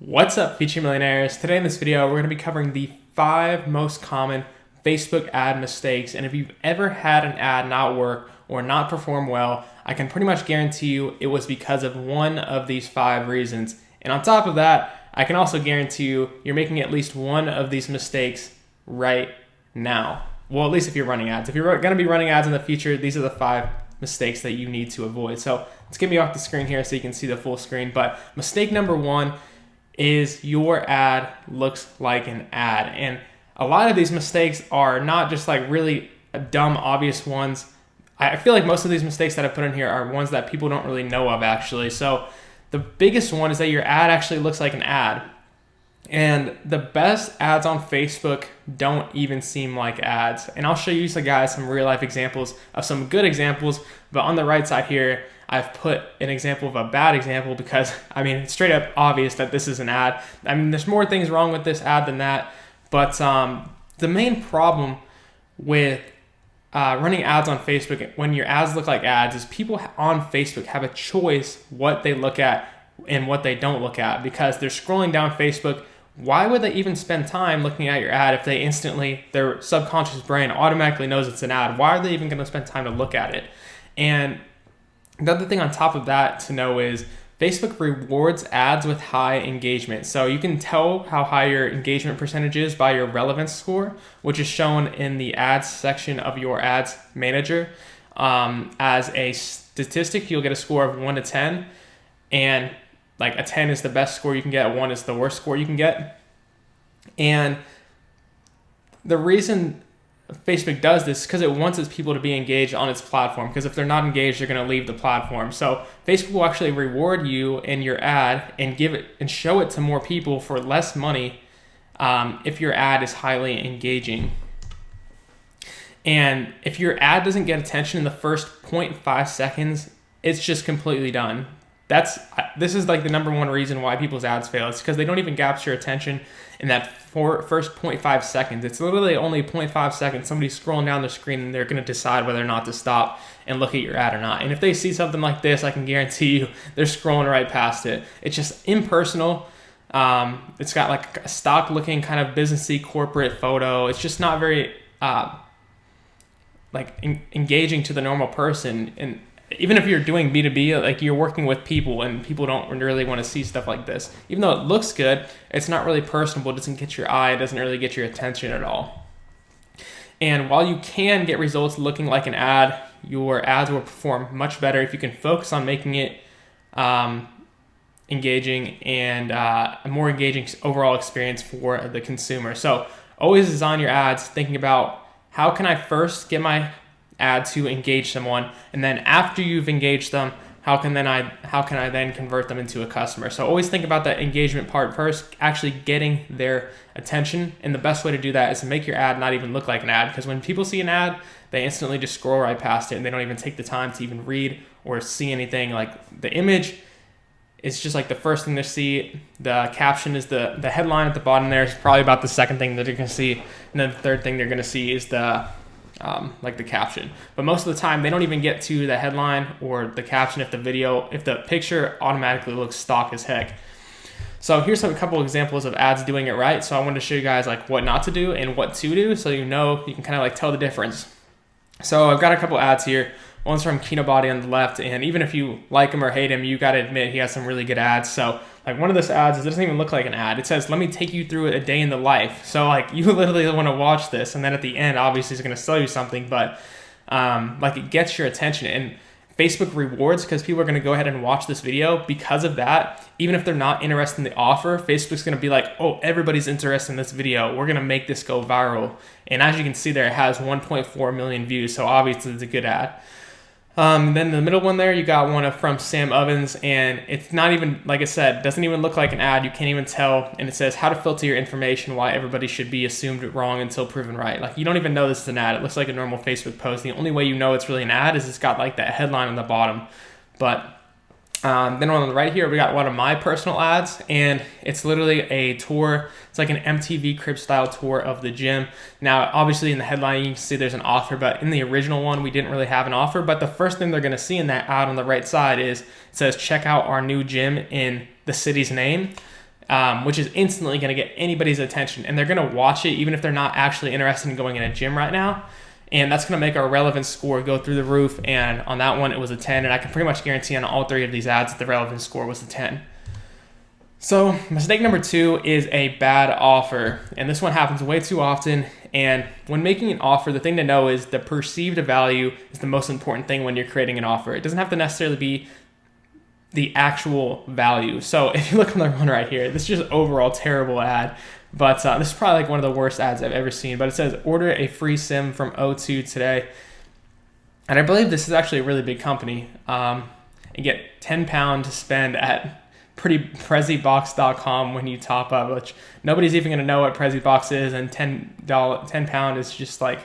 What's up, future millionaires? Today in this video, we're going to be covering the 5 most common Facebook ad mistakes. And if you've ever had an ad not work or not perform well, I can pretty much guarantee you it was because of one of these 5 reasons. And on top of that, I can also guarantee you you're making at least one of these mistakes right now. Well, at least if you're running ads. If you're going to be running ads in the future, these are the 5 mistakes that you need to avoid. So let's get me off the screen here so you can see the full screen. But mistake number 1 is your ad looks like an ad. And a lot of these mistakes are not just like really dumb, obvious ones. I feel like most of these mistakes that I put in here are ones that people don't really know of actually. So the biggest one is that your ad actually looks like an ad. And the best ads on Facebook don't even seem like ads. And I'll show you some real life examples of some good examples, but on the right side here, I've put an example of a bad example because, it's straight up obvious that this is an ad. There's more things wrong with this ad than that, but the main problem with running ads on Facebook when your ads look like ads is people on Facebook have a choice what they look at and what they don't look at because they're scrolling down Facebook. Why would they even spend time looking at your ad if they their subconscious brain automatically knows it's an ad? Why are they even going to spend time to look at it? And the other thing on top of that to know is Facebook rewards ads with high engagement. So you can tell how high your engagement percentage is by your relevance score, which is shown in the ads section of your ads manager. As a statistic, you'll get a score of 1 to 10. And like a 10 is the best score you can get, 1 is the worst score you can get. And the reason Facebook does this because it wants its people to be engaged on its platform, because if they're not engaged, they're going to leave the platform. So Facebook will actually reward you in your ad and give it and show it to more people for less money if your ad is highly engaging. And if your ad doesn't get attention in the first 0.5 seconds, it's just completely done. This is like the number one reason why people's ads fail. It's because they don't even capture attention in that first 0.5 seconds. It's literally only 0.5 seconds. Somebody's scrolling down the screen and they're going to decide whether or not to stop and look at your ad or not. And if they see something like this, I can guarantee you they're scrolling right past it. It's just impersonal. It's got like a stock looking kind of businessy corporate photo. It's just not very engaging to the normal person. And even if you're doing B2B, like you're working with people and people don't really want to see stuff like this. Even though it looks good, it's not really personable. It doesn't get your eye. It doesn't really get your attention at all. And while you can get results looking like an ad, your ads will perform much better if you can focus on making it engaging and a more engaging overall experience for the consumer. So always design your ads thinking about how can I first get my ad to engage someone, and then after you've engaged them, how can I then convert them into a customer? So always think about that engagement part first, actually getting their attention. And the best way to do that is to make your ad not even look like an ad, because when people see an ad, they instantly just scroll right past it and they don't even take the time to even read or see anything. Like the image is just like the first thing to see. The caption is the headline at the bottom there is probably about the second thing that they're going to see, and then the third thing they're going to see is the caption. But most of the time they don't even get to the headline or the caption if the picture automatically looks stock as heck. So here's a couple examples of ads doing it right. So I wanted to show you guys like what not to do and what to do, so you can kind of like tell the difference. So I've got a couple ads here. One's from Kinobody on the left, and even if you like him or hate him, you got to admit he has some really good ads. So like one of those ads, it doesn't even look like an ad. It says, "Let me take you through a day in the life." So like you literally want to watch this, and then at the end, obviously, he's going to sell you something, but it gets your attention. And Facebook rewards because people are going to go ahead and watch this video because of that. Even if they're not interested in the offer, Facebook's going to be like, "Oh, everybody's interested in this video. We're going to make this go viral." And as you can see there, it has 1.4 million views. So obviously, it's a good ad. Then the middle one there, you got one from Sam Ovens, and it's not even, like I said, doesn't even look like an ad. You can't even tell. And it says, "How to filter your information, why everybody should be assumed wrong until proven right." Like you don't even know this is an ad. It looks like a normal Facebook post. The only way you know it's really an ad is it's got like that headline on the bottom. But then on the right here, we got one of my personal ads, and it's literally a tour. It's like an MTV Crib style tour of the gym. Now, obviously in the headline, you can see there's an offer, but in the original one, we didn't really have an offer. But the first thing they're going to see in that ad on the right side is it says, "Check out our new gym in the city's name." which is instantly going to get anybody's attention. And they're going to watch it even if they're not actually interested in going in a gym right now. And that's going to make our relevance score go through the roof. And on that one, it was a 10. And I can pretty much guarantee on all 3 of these ads that the relevance score was a 10. So mistake number 2 is a bad offer. And this one happens way too often. And when making an offer, the thing to know is the perceived value is the most important thing when you're creating an offer. It doesn't have to necessarily be the actual value. So if you look on the one right here, this is just overall terrible ad. But this is probably like one of the worst ads I've ever seen. But it says, order a free sim from O2 today. And I believe this is actually a really big company. And get £10 to spend at PreziBox.com when you top up, which nobody's even going to know what PreziBox is. And £10 is just like,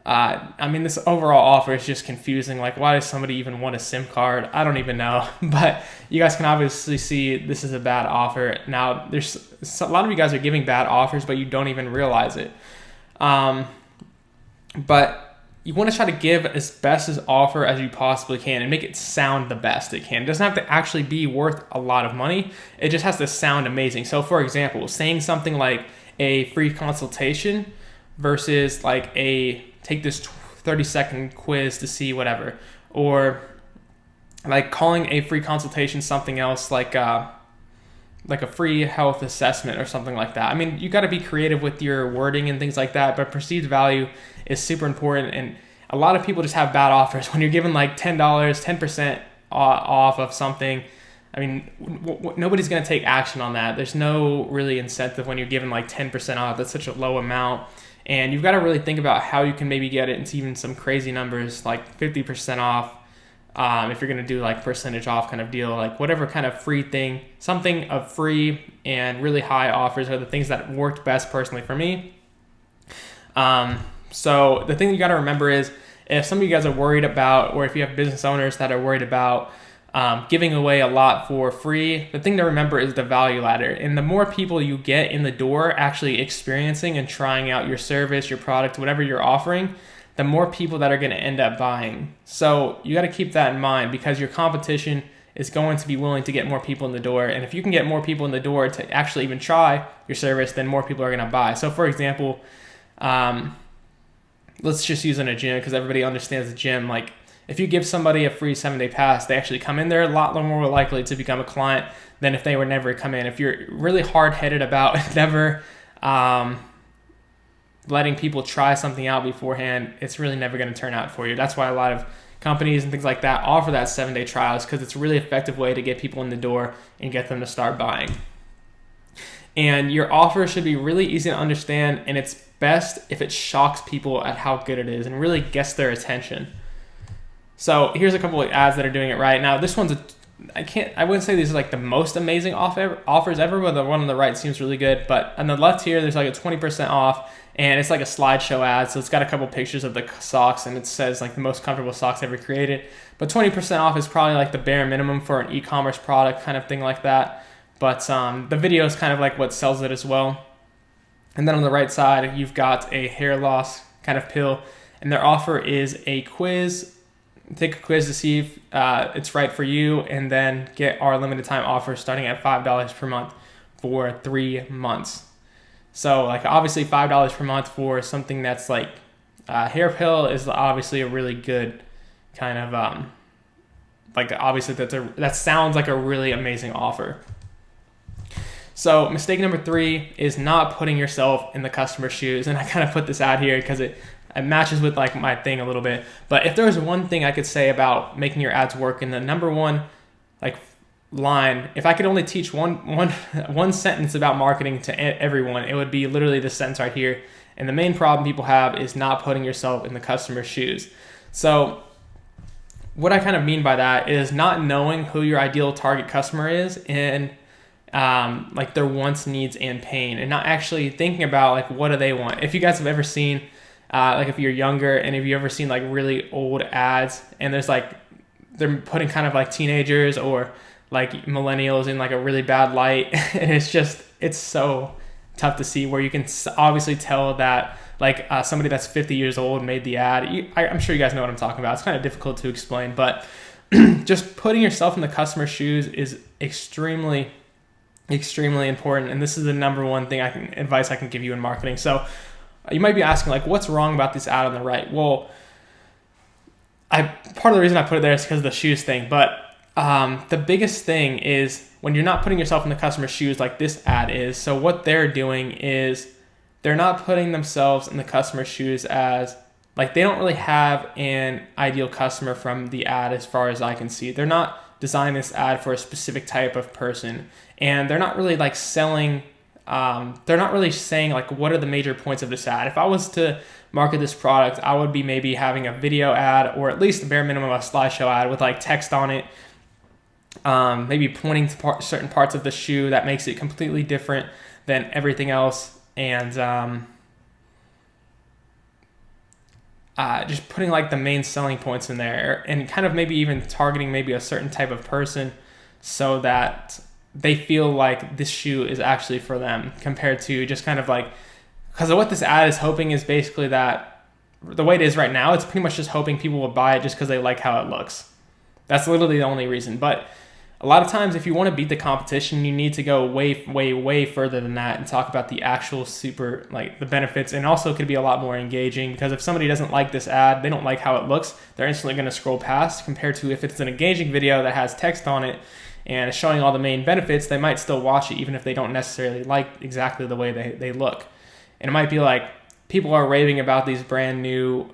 this overall offer is just confusing. Like, why does somebody even want a SIM card? I don't even know. But you guys can obviously see this is a bad offer. Now, there's a lot of you guys are giving bad offers, but you don't even realize it. But you want to try to give as best as offer as you possibly can and make it sound the best it can. It doesn't have to actually be worth a lot of money. It just has to sound amazing. So, for example, saying something like a free consultation versus like take this 30-second quiz to see whatever, or like calling a free consultation something else like a free health assessment or something like that. I mean, you got to be creative with your wording and things like that, but perceived value is super important. And a lot of people just have bad offers. When you're given like $10, 10% off of something, I mean, nobody's going to take action on that. There's no really incentive when you're given like 10% off. That's such a low amount. And you've got to really think about how you can maybe get it into even some crazy numbers, like 50% off. If you're going to do like percentage off kind of deal, like whatever kind of free thing, something of free and really high offers are the things that worked best personally for me. So the thing you got to remember is if some of you guys are worried about, or if you have business owners that are worried about giving away a lot for free, the thing to remember is the value ladder. And the more people you get in the door actually experiencing and trying out your service, your product, whatever you're offering, the more people that are going to end up buying. So you got to keep that in mind, because your competition is going to be willing to get more people in the door. And if you can get more people in the door to actually even try your service, then more people are going to buy. So for example, let's just use in a gym, because everybody understands the gym. Like if you give somebody a free 7-day pass, they actually come in there a lot more likely to become a client than if they were never come in. If you're really hard-headed about never letting people try something out beforehand, it's really never going to turn out for you. That's why a lot of companies and things like that offer that 7-day trials, because it's a really effective way to get people in the door and get them to start buying. And your offer should be really easy to understand, and it's best if it shocks people at how good it is and really gets their attention. So here's a couple of ads that are doing it right. Now this one's I wouldn't say these are like the most amazing offers ever, but the one on the right seems really good. But on the left here, there's like a 20% off, and it's like a slideshow ad. So it's got a couple pictures of the socks, and it says like the most comfortable socks ever created. But 20% off is probably like the bare minimum for an e-commerce product kind of thing like that. But the video is kind of like what sells it as well. And then on the right side, you've got a hair loss kind of pill, and their offer is a quiz. Take a quiz to see if it's right for you, and then get our limited time offer starting at $5 per month for 3 months. So like obviously $5 per month for something that's like a hair pill is obviously a really good kind of like obviously that sounds like a really amazing offer. So mistake number 3 is not putting yourself in the customer's shoes. And I kind of put this out here because it matches with like my thing a little bit. But if there was one thing I could say about making your ads work, in the number one like line, if I could only teach one sentence about marketing to everyone, it would be literally this sentence right here. And the main problem people have is not putting yourself in the customer's shoes. So what I kind of mean by that is not knowing who your ideal target customer is, and like their wants, needs, and pain, and not actually thinking about like what do they want. If you guys have ever seen like if you're younger, and if you ever seen like really old ads, and there's like they're putting kind of like teenagers or like millennials in like a really bad light, and it's so tough to see, where you can obviously tell that like somebody that's 50 years old made the ad. I'm sure you guys know what I'm talking about. It's kind of difficult to explain, but just putting yourself in the customer's shoes is extremely extremely important, and this is the number one thing advice I can give you in marketing. So you might be asking, like, what's wrong about this ad on the right? Well, part of the reason I put it there is because of the shoes thing, but the biggest thing is when you're not putting yourself in the customer's shoes like this ad is. So what they're doing is they're not putting themselves in the customer's shoes as, like, they don't really have an ideal customer from the ad as far as I can see. They're not designing this ad for a specific type of person, and they're not really like selling, they're not really saying like what are the major points of this ad. If I was to market this product, I would be maybe having a video ad, or at least the bare minimum a slideshow ad with like text on it, maybe pointing to certain parts of the shoe that makes it completely different than everything else, and just putting like the main selling points in there, and kind of maybe even targeting maybe a certain type of person so that they feel like this shoe is actually for them, compared to just kind of like, because what this ad is hoping is basically that the way it is right now, it's pretty much just hoping people will buy it just because they like how it looks. That's literally the only reason. But a lot of times, if you want to beat the competition, you need to go way, way, way further than that and talk about the actual super, like the benefits, and also could be a lot more engaging, because if somebody doesn't like this ad, they don't like how it looks, they're instantly going to scroll past, compared to if it's an engaging video that has text on it and is showing all the main benefits, they might still watch it even if they don't necessarily like exactly the way they look. And it might be like, people are raving about these brand new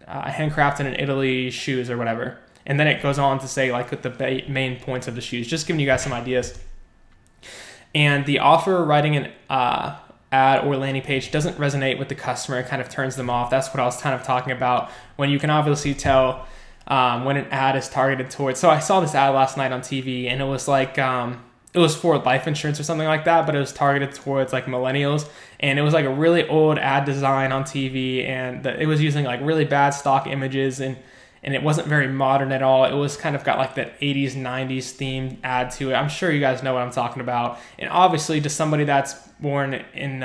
handcrafted in Italy shoes or whatever. And then it goes on to say like what the main points of the shoes, just giving you guys some ideas. And the offer writing an ad or landing page doesn't resonate with the customer. It kind of turns them off. That's what I was kind of talking about, when you can obviously tell when an ad is targeted towards. So I saw this ad last night on TV, and it was like, it was for life insurance or something like that, but it was targeted towards like millennials. And it was like a really old ad design on TV, and it was using like really bad stock images, and it wasn't very modern at all. It was kind of got like that 80s, 90s themed ad to it. I'm sure you guys know what I'm talking about. And obviously, to somebody that's born in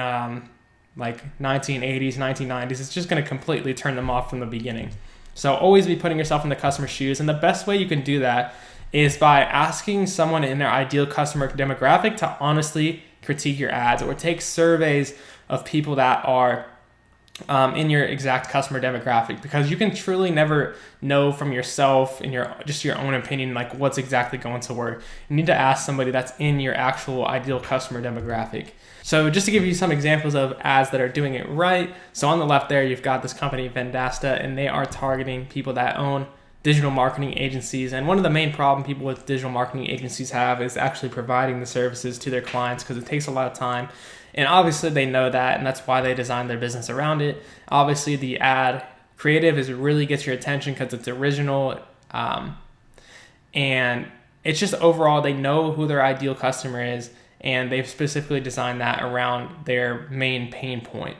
like 1980s, 1990s, it's just going to completely turn them off from the beginning. So always be putting yourself in the customer's shoes. And the best way you can do that is by asking someone in their ideal customer demographic to honestly critique your ads, or take surveys of people that are in your exact customer demographic, because you can truly never know from yourself and your own opinion like what's exactly going to work. You need to ask somebody that's in your actual ideal customer demographic. So just to give you some examples of ads that are doing it right, so on the left there you've got this company Vendasta, and they are targeting people that own digital marketing agencies. And one of the main problems people with digital marketing agencies have is actually providing the services to their clients, because it takes a lot of time. And obviously they know that, and that's why they designed their business around it. Obviously the ad creative really gets your attention because it's original, and it's just overall they know who their ideal customer is, and they've specifically designed that around their main pain point.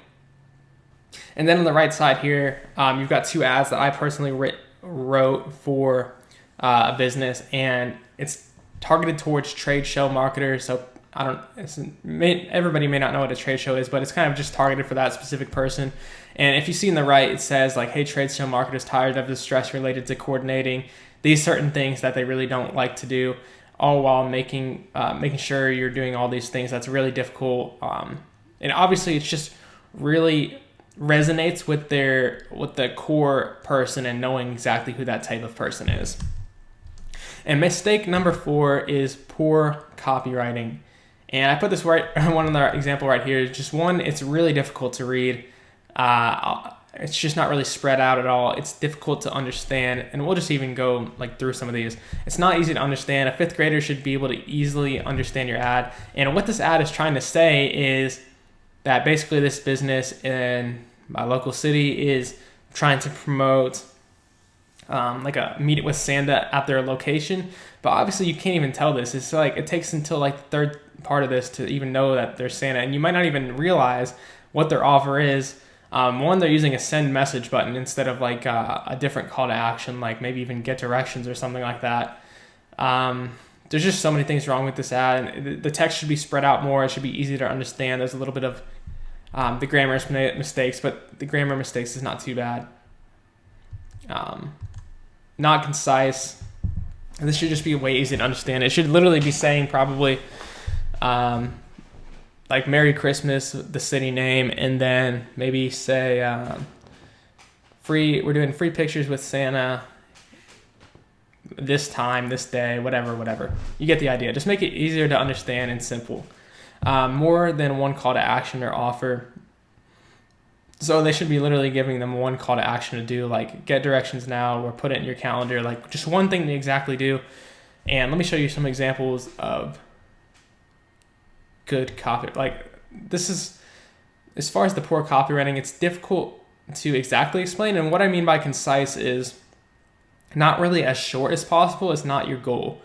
And then on the right side here, you've got two ads that I personally wrote for a business, and it's targeted towards trade show marketers. So everybody may not know what a trade show is, but it's kind of just targeted for that specific person. And if you see in the right, it says like, hey, trade show marketers tired of the stress related to coordinating these certain things that they really don't like to do, all while making sure you're doing all these things that's really difficult. And obviously it's just really resonates with the core person, and knowing exactly who that type of person is. And mistake number 4 is poor copywriting. And I put this one other example right here. Just one, it's really difficult to read. It's just not really spread out at all. It's difficult to understand, and we'll just even go like through some of these. It's not easy to understand. A 5th grader should be able to easily understand your ad. And what this ad is trying to say is that basically this business in my local city is trying to promote like a meet with Santa at their location. But obviously you can't even tell this. It's like it takes until like the 3rd part of this to even know that there's Santa, and you might not even realize what their offer is. One, they're using a send message button instead of like a different call to action, like maybe even get directions or something like that. There's just so many things wrong with this ad, and the text should be spread out more. It should be easy to understand. There's a little bit of the grammar mistakes, but the grammar mistakes is not too bad. Not concise. And this should just be way easy to understand. It should literally be saying probably like Merry Christmas, the city name, and then maybe say we're doing free pictures with Santa this time, this day, whatever. You get the idea. Just make it easier to understand and simple. More than one call to action or offer. So they should be literally giving them one call to action to do, like get directions now or put it in your calendar, like just one thing to exactly do. And let me show you some examples of good copy. Like this is, as far as the poor copywriting, it's difficult to exactly explain. And what I mean by concise is not really as short as possible. It's not your goal.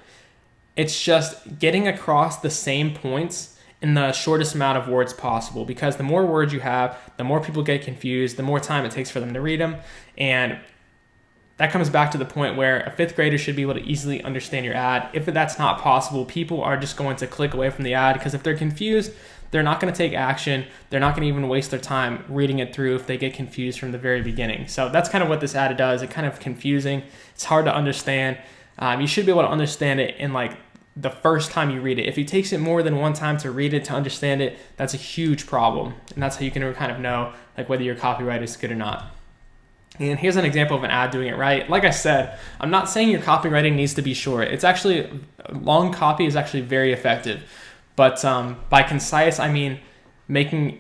It's just getting across the same points in the shortest amount of words possible, because the more words you have, the more people get confused, the more time it takes for them to read them. And that comes back to the point where a fifth grader should be able to easily understand your ad. If that's not possible, people are just going to click away from the ad, because if they're confused, they're not going to take action. They're not going to even waste their time reading it through if they get confused from the very beginning. So that's kind of what this ad does. It's kind of confusing. It's hard to understand. You should be able to understand it in like the first time you read it. If it takes it more than one time to read it, to understand it, that's a huge problem. And that's how you can kind of know like whether your copyright is good or not. And here's an example of an ad doing it right. Like I said, I'm not saying your copywriting needs to be short. It's actually, long copy is actually very effective. But by concise, I mean getting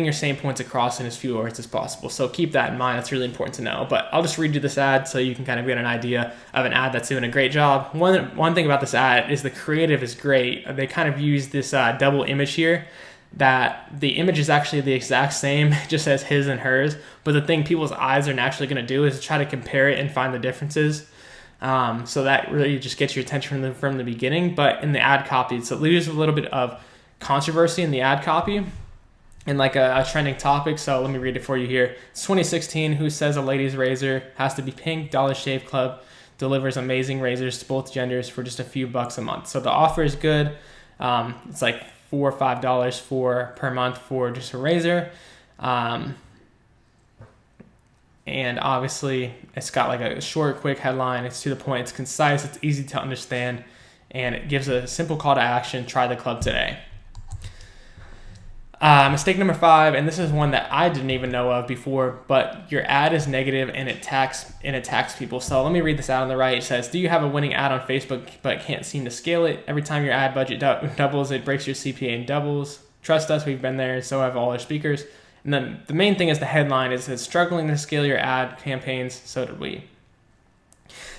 your same points across in as few words as possible. So keep that in mind. It's really important to know. But I'll just read you this ad so you can kind of get an idea of an ad that's doing a great job. One thing about this ad is the creative is great. They kind of use this double image here, that the image is actually the exact same. It just says his and hers. But the thing people's eyes are naturally going to do is try to compare it and find the differences. So that really just gets your attention from the beginning. But in the ad copy, so there's a little bit of controversy in the ad copy and like a trending topic. So let me read it for you here. It's 2016. Who says a ladies' razor has to be pink? Dollar Shave Club delivers amazing razors to both genders for just a few bucks a month. So the offer is good. It's like $4 or $5 per month for just a razor. And obviously it's got like a short, quick headline. It's to the point. It's concise. It's easy to understand. And it gives a simple call to action. Try the club today. Mistake number 5, and this is one that I didn't even know of before, but your ad is negative and it attacks people. So let me read this out on the right. It says, do you have a winning ad on Facebook but can't seem to scale it? Every time your ad budget doubles, it breaks your CPA and doubles. Trust us, we've been there, and so have all our speakers. And then the main thing is the headline is it's struggling to scale your ad campaigns, so did we.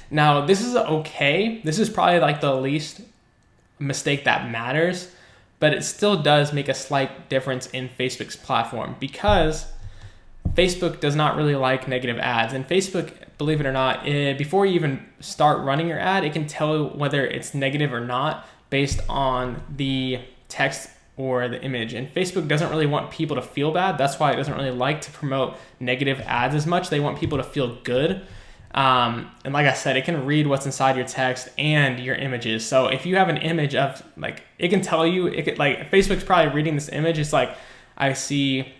Now, this is okay. This is probably like the least mistake that matters, but it still does make a slight difference in Facebook's platform, because Facebook does not really like negative ads. And Facebook, believe it or not, before you even start running your ad, it can tell whether it's negative or not based on the text or the image. And Facebook doesn't really want people to feel bad. That's why it doesn't really like to promote negative ads as much. They want people to feel good. And like I said, it can read what's inside your text and your images. So if you have an image of like, it can tell you, like Facebook's probably reading this image. It's like, I see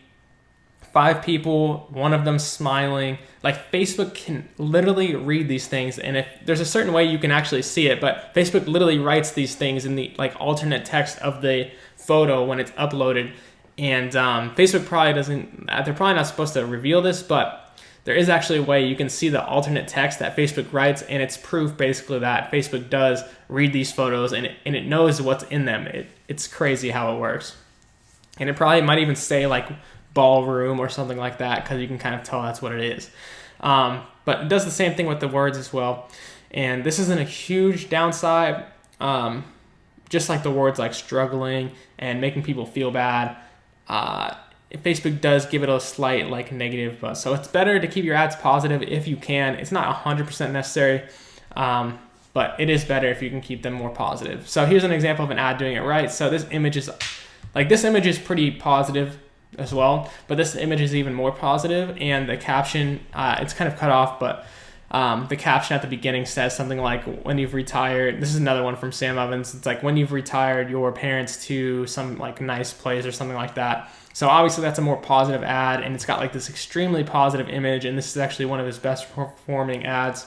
5 people, one of them smiling. Like Facebook can literally read these things. And if there's a certain way you can actually see it, but Facebook literally writes these things in the like alternate text of the photo when it's uploaded. And Facebook probably they're probably not supposed to reveal this, but there is actually a way you can see the alternate text that Facebook writes, and it's proof basically that Facebook does read these photos and it knows what's in them. It's crazy how it works. And it probably might even say like ballroom or something like that, because you can kind of tell that's what it is. But it does the same thing with the words as well. And this isn't a huge downside, just like the words like struggling and making people feel bad. Facebook does give it a slight like negative buzz. So it's better to keep your ads positive if you can. It's not 100% necessary, but it is better if you can keep them more positive. So here's an example of an ad doing it right. So this image is pretty positive as well, but this image is even more positive. And the caption, it's kind of cut off, but the caption at the beginning says something like, when you've retired, this is another one from Sam Evans. It's like, when you've retired your parents to some like nice place or something like that. So obviously that's a more positive ad, and it's got like this extremely positive image, and this is actually one of his best performing ads.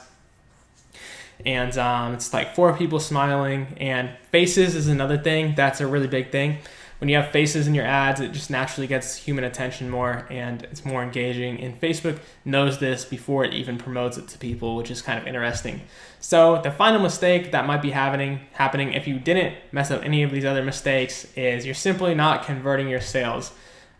and it's like 4 people smiling. And faces is another thing that's a really big thing. When you have faces in your ads, it just naturally gets human attention more and it's more engaging. And Facebook knows this before it even promotes it to people, which is kind of interesting. So the final mistake that might be happening if you didn't mess up any of these other mistakes is you're simply not converting your sales.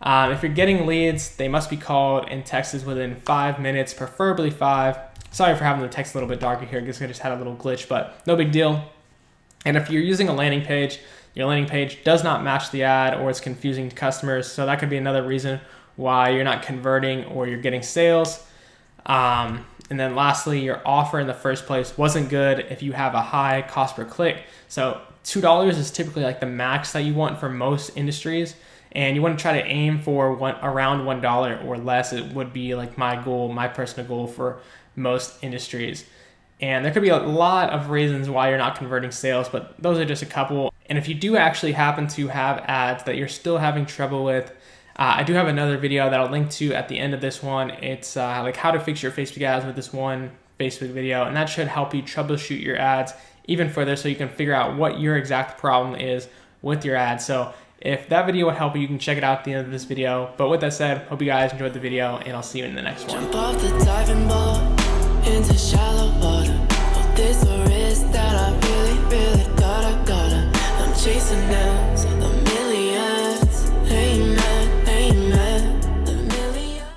If you're getting leads, they must be called and texted within 5 minutes, preferably 5. Sorry for having the text a little bit darker here because I just had a little glitch, but no big deal. And if you're using a landing page, your landing page does not match the ad or it's confusing to customers. So that could be another reason why you're not converting or you're getting sales. And then lastly, your offer in the first place wasn't good if you have a high cost per click. So $2 is typically like the max that you want for most industries. And you want to try to aim for around $1 or less. It would be like my goal, my personal goal for most industries. And there could be a lot of reasons why you're not converting sales, but those are just a couple. And if you do actually happen to have ads that you're still having trouble with, I do have another video that I'll link to at the end of this one. It's like how to fix your Facebook ads with this one Facebook video. And that should help you troubleshoot your ads even further so you can figure out what your exact problem is with your ads. So if that video would help you, you can check it out at the end of this video. But with that said, hope you guys enjoyed the video and I'll see you in the next one. Jump off the diving board into shallow water. Oh, this a risk that I really, really thought I gotta. I'm chasing it.